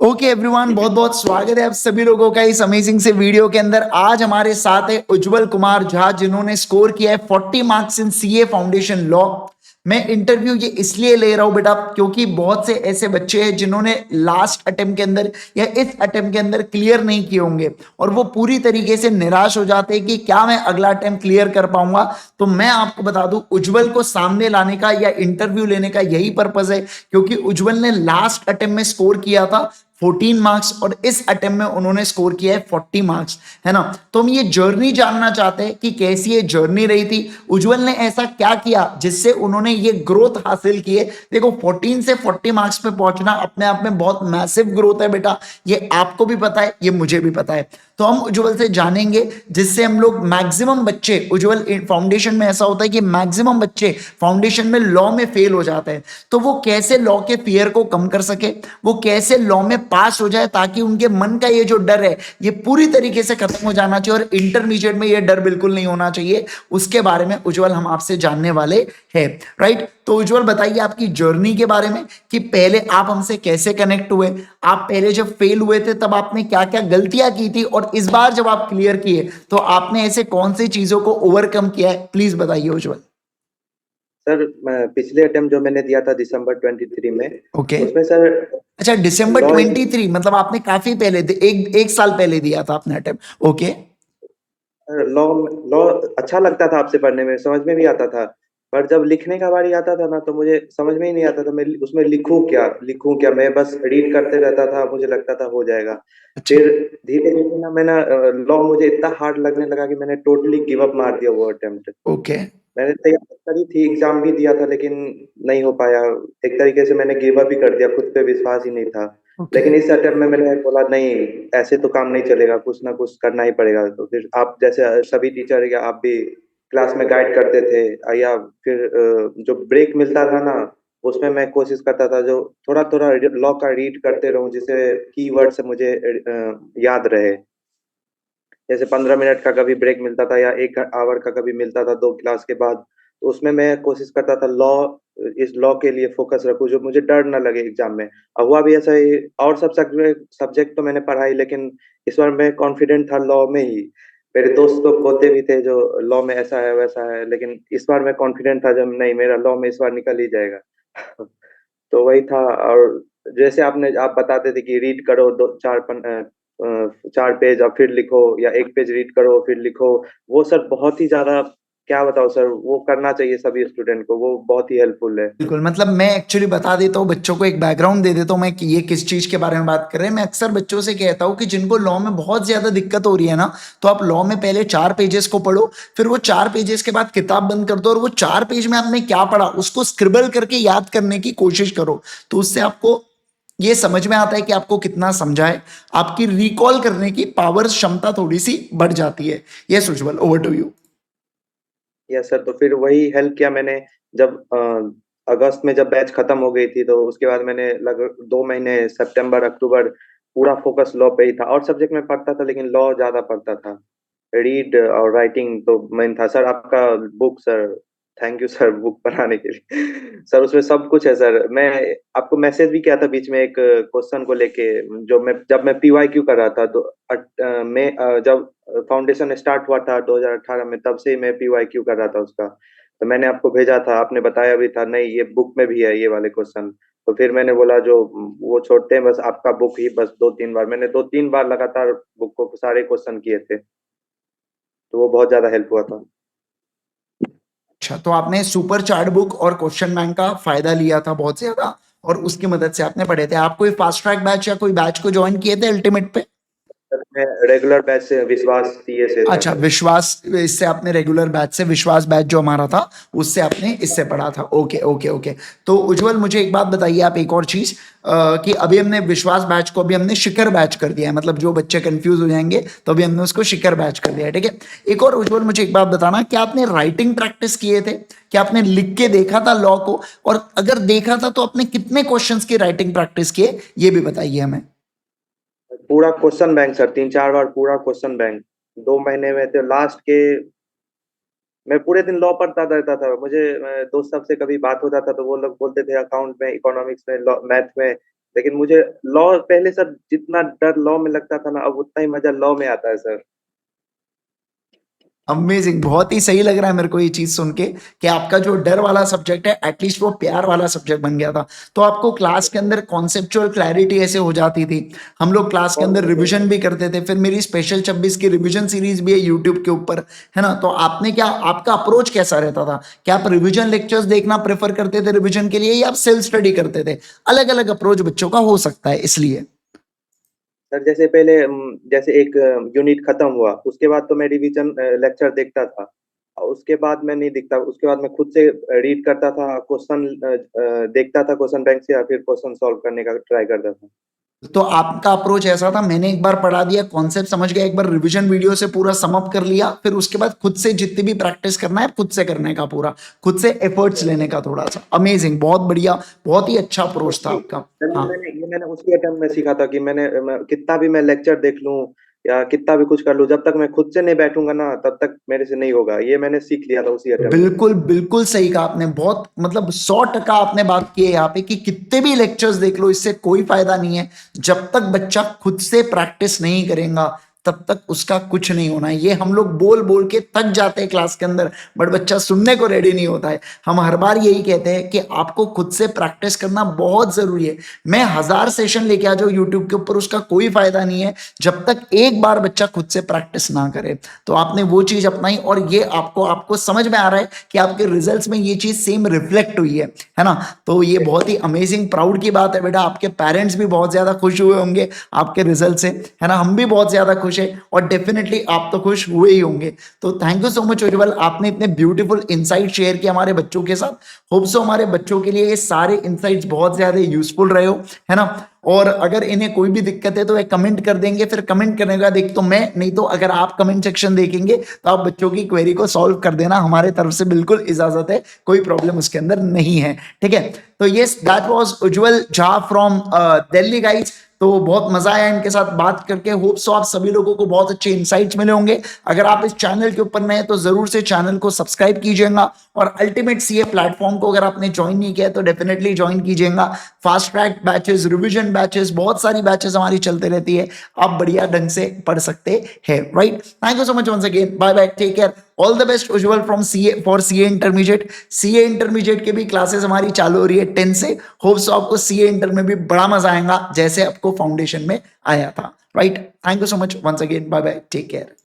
Okay everyone, बहुत बहुत स्वागत है आप सभी लोगों का इस अमेजिंग से वीडियो के अंदर। आज हमारे साथ है उज्जवल कुमार झा, जिन्होंने स्कोर किया है 40 marks in CA foundation law. मैं इंटरव्यू ये इसलिए ले रहा हूं बेटा, क्योंकि बहुत से ऐसे बच्चे हैं जिन्होंने लास्ट अटेम्प्ट के अंदर या इस अटेम्प्ट के अंदर क्लियर नहीं किए होंगे और वो पूरी तरीके से निराश हो जाते हैं कि क्या मैं अगला अटेम्प्ट क्लियर कर पाऊंगा। तो मैं आपको बता दूं, उज्जवल को सामने लाने का या इंटरव्यू लेने का यही पर्पज है, क्योंकि उज्जवल ने लास्ट अटेम्प्ट में स्कोर किया था 14 मार्क्स और इस अटेम्प्ट में उन्होंने स्कोर किया है 40 मार्क्स, है ना। तो हम ये जर्नी जानना चाहते हैं कि कैसी ये जर्नी रही थी, उज्जवल ने ऐसा क्या किया जिससे उन्होंने ये ग्रोथ हासिल की है। देखो 14 से 40 मार्क्स पे पहुंचना अपने आप में बहुत मैसिव ग्रोथ है बेटा, ये आपको भी पता है, ये मुझे भी पता है। तो हम उज्जवल से जानेंगे, जिससे हम लोग मैक्सिमम बच्चे, उज्जवल फाउंडेशन में ऐसा होता है कि मैक्सिमम बच्चे फाउंडेशन में लॉ में फेल हो जाते हैं, तो वो कैसे लॉ के फियर को कम कर सके, वो कैसे लॉ में पास हो जाए, ताकि उनके मन का ये जो डर है ये पूरी तरीके से खत्म हो जाना चाहिए और इंटरमीडिएट में ये डर बिल्कुल नहीं होना चाहिए। उसके बारे में उज्जवल हम आपसे जानने वाले हैं, राइट। तो उज्जवल बताइए आपकी जर्नी के बारे में कि पहले आप हमसे कैसे कनेक्ट हुए, आप पहले जब फेल हुए थे तब आपने क्या क्या गलतियां की थी, और इस बार जब आप क्लियर किए तो आपने ऐसे कौन सी चीजों को ओवरकम किया है, प्लीज बताइए उज्जवल। सर पिछले अटेम्प्ट जो मैंने दिया था दिसंबर 23 में, ओके। उसमें सर अच्छा, दिसंबर लॉ 23, मतलब आपने काफी पहले एक साल पहले दिया था आपने अटेम्प्ट। ओके। लॉ लॉ अच्छा लगता था आपसे पढ़ने में, समझ में भी आता था। पर जब लिखने का बारी आता था ना, तो मुझे समझ में ही नहीं आता था मैं उसमें लिखूं क्या। मैं बस रीड करते रहता था, मुझे लगता था हो जाएगा। अच्छा। फिर धीरे धीरे ना मैं ना लॉ मुझे इतना हार्ड लगने लगा कि मैंने टोटली गिव अप मार दिया वो अटेम्प्ट। ओके। मैंने तैयारी करी थी, एग्जाम भी दिया था, लेकिन नहीं हो पाया। एक तरीके से मैंने गिव अप ही कर दिया, खुद पे विश्वास ही नहीं था। ओके। लेकिन इस अटेम्प्ट में मैंने बोला नहीं, ऐसे तो काम नहीं चलेगा, कुछ ना कुछ करना ही पड़ेगा। तो फिर आप जैसे सभी टीचर या आप भी क्लास में गाइड करते थे, या फिर जो ब्रेक मिलता था ना, उसमें मैं कोशिश करता था जो थोड़ा थोड़ा लॉ का रीड करते रहूं, जिससे कीवर्ड से मुझे याद रहे। जैसे 15 मिनट का कभी ब्रेक मिलता था या 1 आवर का कभी मिलता था 2 क्लास के बाद, तो उसमें मैं कोशिश करता था इस लॉ के लिए फोकस रखूं, जो मुझे डर ना लगे एग्जाम में। अब हुआ भी ऐसा ही, और सब सब्जेक्ट तो मैंने पढ़ा ही, लेकिन इस बार मैं कॉन्फिडेंट था लॉ में ही। मेरे दोस्त लोग बोलते भी थे जो लॉ में ऐसा है वैसा है, लेकिन इस बार मैं कॉन्फिडेंट था जब नहीं, मेरा लॉ में इस बार निकल ही जाएगा। तो वही था। और जैसे आप बताते थे कि रीड करो 4 पेज और फिर लिखो, या 1 पेज रीड करो फिर लिखो। वो सर बहुत ही ज्यादा, क्या बताओ सर, वो करना चाहिए सभी स्टूडेंट को, वो बहुत ही हेल्पफुल है। बिल्कुल, मतलब मैं एक्चुअली बता देता हूँ बच्चों को, एक बैकग्राउंड दे देता हूँ मैं कि ये किस चीज के बारे में बात कर रहे हैं। मैं अक्सर बच्चों से कहता हूँ कि जिनको लॉ में बहुत ज्यादा दिक्कत हो रही है ना, तो आप लॉ में पहले 4 पेजेस को पढ़ो, फिर वो 4 पेजेस के बाद किताब बंद कर दो और वो 4 पेज में आपने क्या पढ़ा उसको स्क्रिबल करके याद करने की कोशिश करो। तो उससे आपको ये समझ में आता है कि आपको कितना समझा है, आपकी रिकॉल करने की पावर क्षमता थोड़ी सी बढ़ जाती है। Yes Ujjwal, over to you. Yes sir, तो फिर वही हेल्प किया मैंने। जब अगस्त में जब बैच खत्म हो गई थी, तो उसके बाद मैंने लगभग 2 महीने सितंबर अक्टूबर पूरा फोकस लॉ पे ही था। और सब्जेक्ट में पढ़ता था, लेकिन लॉ ज्यादा पढ़ता था। रीड और राइटिंग तो मेन था सर। आपका book sir, thank you sir book बनाने के लिए। सर उसमें सब कुछ है सर। मैं आपको मैसेज भी किया था बीच में एक क्वेश्चन को लेके, जब मैं पीवाईक्यू कर रहा था, तो जब फाउंडेशन स्टार्ट हुआ था 2018 में, तब से ही मैं पीवाईक्यू कर रहा था उसका। तो मैंने आपको भेजा था, आपने बताया भी था नहीं ये बुक में भी है ये वाले क्वेश्चन। तो फिर मैंने बोला जो वो छोड़ते हैं, बस आपका बुक ही बस 2-3 बार, मैंने 2-3 बार लगातार बुक को सारे क्वेश्चन किए थे। तो वो बहुत ज्यादा हेल्प हुआ था। अच्छा, तो आपने सुपर चार्ट बुक और क्वेश्चन बैंक का फायदा लिया था बहुत ज्यादा, और उसकी मदद से आपने पढ़े थे। आप कोई फास्ट ट्रैक बैच या कोई बैच को ज्वाइन किए थे अल्टीमेट पे? मैं रेगुलर बैच से विश्वास सीए से था अच्छा, सर। विश्वास, इससे आपने रेगुलर बैच से, विश्वास बैच जो हमारा था उससे आपने इससे पढ़ा था। Okay okay okay. तो उज्जवल मुझे एक बात बताइए आप, एक और चीज, कि अभी हमने विश्वास बैच को अभी हमने शिखर बैच कर दिया है, मतलब जो बच्चे कंफ्यूज हो जाएंगे तो अभी हमने उसको शिखर बैच कर दिया है, ठीक है। एक और उज्जवल मुझे एक बात बताना, क्या आपने राइटिंग प्रैक्टिस किए थे, क्या आपने लिख के देखा था लॉ को, और अगर देखा था तो आपने कितने क्वेश्चंस की राइटिंग प्रैक्टिस किए, ये भी बताइए हमें। पूरा क्वेश्चन बैंक सर, 3-4 बार पूरा क्वेश्चन बैंक। 2 महीने में तो लास्ट के, मैं पूरे दिन लॉ पढ़ता रहता था। मुझे दोस्त सबसे कभी बात हो जाता तो वो लोग बोलते थे अकाउंट में, इकोनॉमिक्स में, मैथ में लेकिन मुझे लॉ पहले सर जितना डर लॉ में लगता था ना, अब उतना ही मज़ा लॉ में आता है सर। अमेजिंग, बहुत ही सही लग रहा है मेरे को ये चीज सुन के कि आपका जो डर वाला सब्जेक्ट है एटलीस्ट वो प्यार वाला सब्जेक्ट बन गया था। तो आपको क्लास के अंदर कॉन्सेप्चुअल क्लैरिटी ऐसे हो जाती थी। हम लोग क्लास के अंदर रिवीजन भी करते थे। फिर मेरी स्पेशल 26 की रिवीजन सीरीज भी है यूट्यूब के ऊपर, है ना। तो आपने क्या, आपका अप्रोच कैसा रहता था? क्या आप रिवीजन लेक्चर्स देखना प्रेफर करते थे रिवीजन के लिए, या आप सेल्फ स्टडी करते थे? अलग अलग अप्रोच बच्चों का हो सकता है, इसलिए। सर जैसे पहले जैसे एक यूनिट खत्म हुआ, उसके बाद तो मैं रिवीजन लेक्चर देखता था। और उसके बाद मैं नहीं देखता, उसके बाद मैं खुद से रीड करता था, क्वेश्चन देखता था क्वेश्चन बैंक से, या फिर क्वेश्चन सॉल्व करने का ट्राई करता था। तो आपका अप्रोच ऐसा था, मैंने एक बार पढ़ा दिया, कॉन्सेप्ट समझ गया, एक बार रिवीजन वीडियो से पूरा सम अप कर लिया, फिर उसके बाद खुद से जितनी भी प्रैक्टिस करना है खुद से करने का, पूरा खुद से एफर्ट्स लेने का थोड़ा सा। अमेजिंग, बहुत बढ़िया, बहुत ही अच्छा अप्रोच था आपका। हाँ, मैंने उसी अटेम्प्ट में सीखा था कि कितना भी मैं लेक्चर देख लूं या कितना भी कुछ कर लूं, जब तक मैं खुद से नहीं बैठूंगा ना, तब तक मेरे से नहीं होगा। ये मैंने सीख लिया था उसी अटेम्प्ट में। बिल्कुल बिल्कुल सही कहा आपने, बहुत मतलब 100% आपने बात की है यहाँ पे कि कितने भी लेक्चर्स देख लो इससे कोई फायदा नहीं है जब तक बच्चा खुद से प्रैक्टिस नहीं करेगा, तब तक उसका कुछ नहीं होना है। ये हम लोग बोल बोल के थक जाते हैं क्लास के अंदर, बट बच्चा सुनने को रेडी नहीं होता है। हम हर बार यही कहते हैं कि आपको खुद से प्रैक्टिस करना बहुत जरूरी है। मैं 1000 सेशन लेके आ जाऊं यूट्यूब के ऊपर, उसका कोई फायदा नहीं है जब तक एक बार बच्चा खुद से प्रैक्टिस ना करे। तो आपने वो चीज अपनाई, और ये आपको आपको समझ में आ रहा है कि आपके रिजल्ट्स में ये चीज सेम रिफ्लेक्ट हुई है ना। तो ये बहुत ही अमेजिंग प्राउड की बात है बेटा। आपके पेरेंट्स भी बहुत ज्यादा खुश हुए होंगे आपके रिजल्ट से, है ना। हम भी बहुत ज्यादा खुश है, और डेफिनेटली आप तो खुश हुए ही होंगे। तो थैंक यू सो मच उज्जवल, आपने इतने ब्यूटीफुल इनसाइट शेयर किए हमारे बच्चों के साथ। होप सो हमारे बच्चों के लिए ये सारे इनसाइट्स बहुत ज्यादा यूजफुल रहे हो, है ना। और अगर इन्हें कोई भी दिक्कत है तो वे कमेंट कर देंगे, फिर कमेंट करने का देख तो मैं नहीं, तो अगर आप कमेंट सेक्शन देखेंगे तो आप बच्चों की क्वेरी को सॉल्व कर देना, हमारे तरफ से बिल्कुल इजाजत है, कोई प्रॉब्लम उसके अंदर नहीं है, ठीक है। तो yes, that was Ujjwal Jha from Delhi guys. तो बहुत मजा आया इनके साथ बात करके। होप सो आप सभी लोगों को बहुत अच्छे इंसाइट्स मिले होंगे। अगर आप इस चैनल के ऊपर नए हैं तो जरूर से चैनल को सब्सक्राइब कीजिएगा, और अल्टीमेट सीए प्लेटफॉर्म को अगर आपने ज्वाइन नहीं किया है तो डेफिनेटली ज्वाइन कीजिएगा। Fast track batches, revision batches, बहुत सारी बैचेस हमारी चलते रहती है, आप बढ़िया ढंग से पढ़ सकते हैं, right. Thank you so much once again, bye bye, take care, all the best Ujjwal from CA for CA intermediate. CA intermediate के भी क्लासेस हमारी चालू हो रही है 10 से। होप सो आपको सीए इंटर में भी बड़ा मजा आएगा जैसे आपको फाउंडेशन में आया था, right. Thank you so much once again, bye bye, take care.